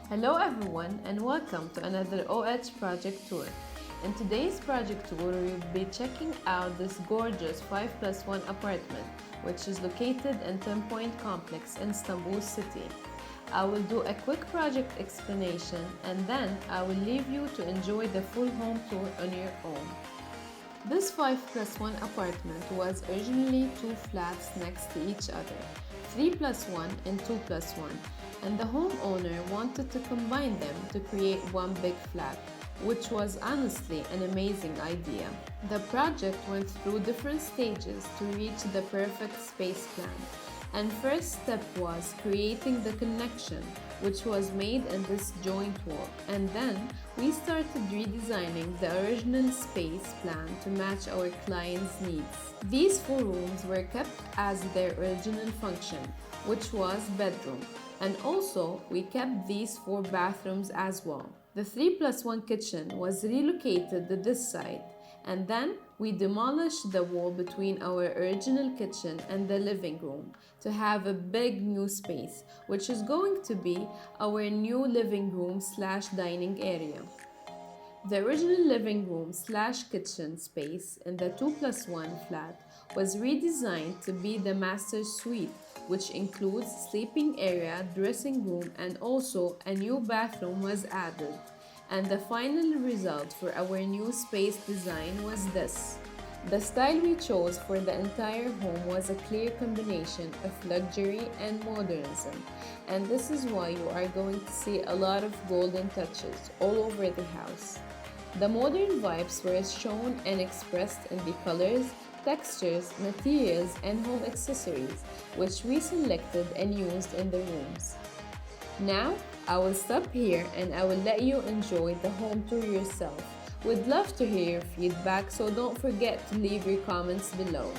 Hello everyone and welcome to another OH project tour. In today's project tour, we'll be checking out this gorgeous 5+1 apartment which is located in TEMPOINT complex in Istanbul city. I will do a quick project explanation and then I will leave you to enjoy the full home tour on your own. This 5+1 apartment was originally two flats next to each other, 3+1 and 2+1, and the homeowner wanted to combine them to create one big flat, which was honestly an amazing idea. The project went through different stages to reach the perfect space plan, and first step was creating the connection, which was made in this joint wall, and then we started redesigning the original space plan to match our client's needs. These four rooms were kept as their original function, which was bedroom, and also we kept these four bathrooms as well. The 3+1 kitchen was relocated to this side, and then we demolished the wall between our original kitchen and the living room to have a big new space, which is going to be our new living room / dining area. The original living room / kitchen space in the 2+1 flat was redesigned to be the master suite, which includes sleeping area, dressing room, and also a new bathroom was added. And the final result for our new space design was this. The style we chose for the entire home was a clear combination of luxury and modernism, and this is why you are going to see a lot of golden touches all over the house. The modern vibes were shown and expressed in the colors, textures, materials, and home accessories, which we selected and used in the rooms. Now, I will stop here and I will let you enjoy the home tour yourself. We'd love to hear your feedback, so don't forget to leave your comments below.